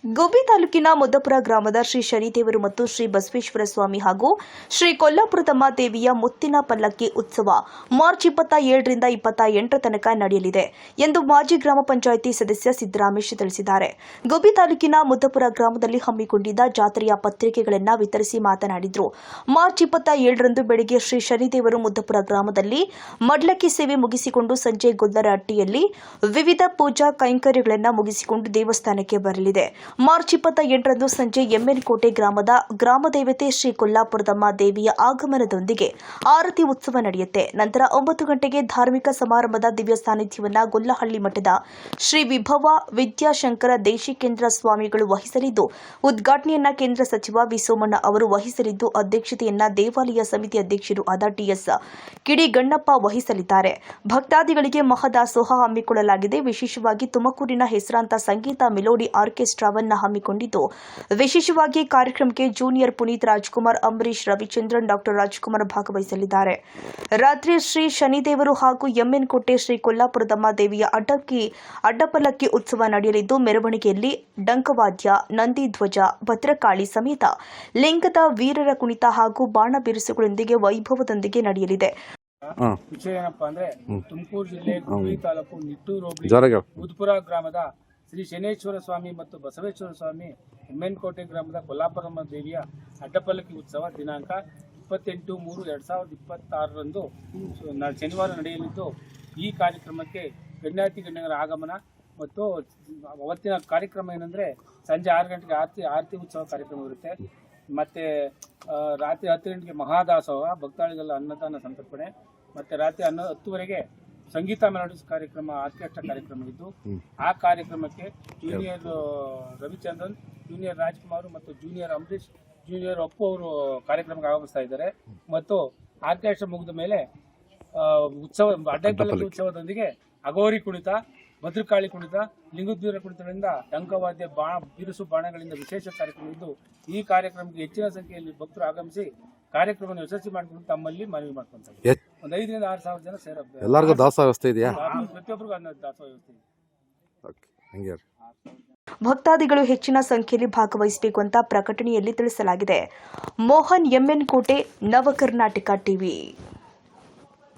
ಗುಬ್ಬಿ ತಾಲೂಕಿನ ಮುದ್ದಪುರ ಗ್ರಾಮದ ಶ್ರೀ ಶನಿದೇವರು ಮತ್ತು ಶ್ರೀ ಬಸವೇಶ್ವರ ಸ್ವಾಮಿ ಹಾಗೂ ಶ್ರೀ ಕೊಲ್ಲಾಪುರದಮ್ಮ ದೇವಿಯ ಮುತ್ತಿನ ಪಲ್ಲಕ್ಕಿ ಉತ್ಸವ ಮಾರ್ಚ್ 27ರಿಂದ 28 ತನಕ ನಡೆಯಲಿದೆ ಎಂದು ಮಾಜಿ ಗ್ರಾಮ ಪಂಚಾಯಿತಿ ಸದಸ್ಯ ಸಿದ್ದರಾಮೇಶ್ ತಿಳಿಸಿದ್ದಾರೆ. ಗುಬ್ಬಿ ತಾಲೂಕಿನ ಮುದ್ದಪುರ ಗ್ರಾಮದಲ್ಲಿ ಹಮ್ಮಿಕೊಂಡಿದ್ದ ಜಾತ್ರೆಯ ಪತ್ರಿಕೆಗಳನ್ನು ವಿತರಿಸಿ ಮಾತನಾಡಿದರು. ಮಾರ್ಚ್ 27ರಂದು ಬೆಳಗ್ಗೆ ಶ್ರೀ ಶನಿದೇವರು ಮುದ್ದಪುರ ಗ್ರಾಮದಲ್ಲಿ ಮಡ್ಲಕ್ಕಿ ಸೇವೆ ಮುಗಿಸಿಕೊಂಡು ಸಂಜೆ ಗೊಲ್ಲರಹಟ್ಟಿಯಲ್ಲಿ ವಿವಿಧ ಪೂಜಾ ಕೈಂಕರ್ಯಗಳನ್ನು ಮುಗಿಸಿಕೊಂಡು ದೇವಸ್ಥಾನಕ್ಕೆ ಬರಲಿದೆ. ಮಾರ್ಚ್ 28ರಂದು ಸಂಜೆ ಎಮ್ಮೆನಕೋಟೆ ಗ್ರಾಮದ ಗ್ರಾಮದೇವತೆ ಶ್ರೀ ಕೊಲ್ಲಾಪುರದಮ್ಮ ದೇವಿಯ ಆಗಮನದೊಂದಿಗೆ ಆರತಿ ಉತ್ಸವ ನಡೆಯುತ್ತೆ. ನಂತರ 9 ಗಂಟೆಗೆ ಧಾರ್ಮಿಕ ಸಮಾರಂಭದ ದಿವ್ಯ ಸಾನ್ನಿಧ್ಯವನ್ನು ಗೊಲ್ಲಹಳ್ಳಿ ಮಠದ ಶ್ರೀ ವಿಭವ ವಿದ್ಯಾಶಂಕರ ದೇಶಿಕೇಂದ್ರ ಸ್ವಾಮಿಗಳು ವಹಿಸಲಿದ್ದು, ಉದ್ಘಾಟನೆಯನ್ನ ಕೇಂದ್ರ ಸಚಿವ ವಿ ಸೋಮಣ್ಣ ಅವರು ವಹಿಸಲಿದ್ದು, ಅಧ್ಯಕ್ಷತೆಯನ್ನ ದೇವಾಲಯ ಸಮಿತಿ ಅಧ್ಯಕ್ಷರು ಆದ ಟಿಎಸ್ ಕಿಡಿಗಣ್ಣಪ್ಪ ವಹಿಸಲಿದ್ದಾರೆ. ಭಕ್ತಾದಿಗಳಿಗೆ ಮಹಾದಾಸೋಹ ಹಮ್ಮಿಕೊಳ್ಳಲಾಗಿದೆ. ವಿಶೇಷವಾಗಿ ತುಮಕೂರಿನ ಹೆಸರಾಂತ ಸಂಗೀತ ಮೆಲೋಡಿ ಆರ್ಕೆಸ್ಟ್ರಾವನ್ನು ಹಮ್ಮಿಕೊಂಡಿದ್ದು, ವಿಶೇಷವಾಗಿ ಕಾರ್ಯಕ್ರಮಕ್ಕೆ ಜೂನಿಯರ್ ಪುನೀತ್ ರಾಜ್ಕುಮಾರ್, ಅಂಬರೀಶ್, ರವಿಚಂದ್ರನ್, ಡಾಕ್ಟರ್ ರಾಜ್ಕುಮಾರ್ ಭಾಗವಹಿಸಲಿದ್ದಾರೆ. ರಾತ್ರಿ ಶ್ರೀ ಶನಿದೇವರು ಹಾಗೂ ಎಮ್ಮೆನಕೋಟೆ ಶ್ರೀ ಕೊಲ್ಲಾಪುರದಮ್ಮ ದೇವಿಯ ಅಡ್ಡಪಲ್ಲಕ್ಕಿ ಉತ್ಸವ ನಡೆಯಲಿದ್ದು, ಮೆರವಣಿಗೆಯಲ್ಲಿ ಡಂಕವಾದ್ಯ, ನಂದಿ ಧ್ವಜ, ಭದ್ರಕಾಳಿ ಸಮೇತ ಲಿಂಗದ ವೀರರ ಕುಣಿತ ಹಾಗೂ ಬಾಣ ಬಿರುಸುಗಳೊಂದಿಗೆ ವೈಭವದೊಂದಿಗೆ ನಡೆಯಲಿದೆ. ವಿಷಯ ಏನಪ್ಪಾ ಅಂದ್ರೆ ತುಮಕೂರು ಜಿಲ್ಲೆ ಗುಬ್ಬಿ ತಾಲೂಕು ನಿಟ್ಟೂರು ಹೋಬಳಿ ಮುದ್ಪುರ ಗ್ರಾಮದ ಶ್ರೀ ಶನೇಶ್ವರ ಸ್ವಾಮಿ ಮತ್ತು ಬಸವೇಶ್ವರ ಸ್ವಾಮಿ ಎಮ್ಮೆನಕೋಟೆ ಗ್ರಾಮದ ಕೊಲ್ಲಾಪುರಮ್ಮ ದೇವಿಯ ಅಡ್ಡಪಲ್ಲಕ್ಕಿ ಉತ್ಸವ ದಿನಾಂಕ 28/3/2026ರಂದು ಶನಿವಾರ ನಡೆಯಲಿದ್ದು, ಈ ಕಾರ್ಯಕ್ರಮಕ್ಕೆ ಗಣ್ಯರ ಆಗಮನ ಮತ್ತು ಅವತ್ತಿನ ಕಾರ್ಯಕ್ರಮ ಏನಂದ್ರೆ ಸಂಜೆ 6 ಗಂಟೆಗೆ ಆರತಿ ಉತ್ಸವ ಕಾರ್ಯಕ್ರಮ ಇರುತ್ತೆ. ಮತ್ತೆ ರಾತ್ರಿ 10 ಗಂಟೆಗೆ ಮಹಾದಾಸೋಹ, ಭಕ್ತಾಳಿಗಳ ಅನ್ನದಾನ ಸಂತರ್ಪಣೆ, ಮತ್ತೆ ರಾತ್ರಿ 10:30ಗೆ ಸಂಗೀತ ಮೆಲೋಡಿಸ್ ಕಾರ್ಯಕ್ರಮ, ಆರ್ಕೆಸ್ಟ್ರಾ ಕಾರ್ಯಕ್ರಮ ಇದ್ದು, ಆ ಕಾರ್ಯಕ್ರಮಕ್ಕೆ ಜೂನಿಯರ್ ರವಿಚಂದ್ರನ್, ಜೂನಿಯರ್ ರಾಜ್ಕುಮಾರ್ ಮತ್ತು ಜೂನಿಯರ್ ಅಂಬರೀಶ್, ಜೂನಿಯರ್ ಅಪ್ಪು ಅವರು ಕಾರ್ಯಕ್ರಮಕ್ಕೆ ಆಗಮಿಸ್ತಾ ಇದ್ದಾರೆ. ಮತ್ತು ಆರ್ಕೆಸ್ಟ್ರಾ ಮುಗಿದ ಮೇಲೆ ಅಡ್ಡಪಲ್ಲಕ್ಕಿ ಉತ್ಸವದೊಂದಿಗೆ ಅಗೋರಿ ಕುಣಿತ, ಭದ್ರಕಾಳಿ ಕುಣಿತ, ಲಿಂಗದ್ವೀರ ಕುಣಿತಗಳಿಂದ ಟಂಕವಾದ್ಯ, ಬಿರುಸು ಬಾಣಗಳಿಂದ ವಿಶೇಷ ಕಾರ್ಯಕ್ರಮ ಇದ್ದು, ಈ ಕಾರ್ಯಕ್ರಮಕ್ಕೆ ಹೆಚ್ಚಿನ ಸಂಖ್ಯೆಯಲ್ಲಿ ಭಕ್ತರು ಆಗಮಿಸಿ ಕಾರ್ಯಕ್ರಮವನ್ನು ಯಶಸ್ವಿ ಮಾಡಿಕೊಂಡು ತಮ್ಮಲ್ಲಿ ಮನವಿ ಮಾಡ್ಕೊಂತಾರೆ. ಒಂದು 5,000 to 6,000 ಜನ ಸೇರಬೇಕು. ಎಲ್ಲರಿಗೂ ದಾಸ ವ್ಯವಸ್ಥೆ ಇದೆಯಾ? ಪ್ರತಿಯೊಬ್ಬರಿಗೂ ದಾಸ ವ್ಯವಸ್ಥೆ ಇದೆ. ಭಕ್ತಾದಿಗಳು ಹೆಚ್ಚಿನ ಸಂಖ್ಯೆಯಲ್ಲಿ ಭಾಗವಹಿಸಬೇಕು ಅಂತ ಪ್ರಕಟಣೆಯಲ್ಲಿ ತಿಳಿಸಲಾಗಿದೆ. ಮೋಹನ್, ಎಮ್ಮೆನಕೋಟೆ, ನವಕರ್ನಾಟಕ ಟಿವಿ.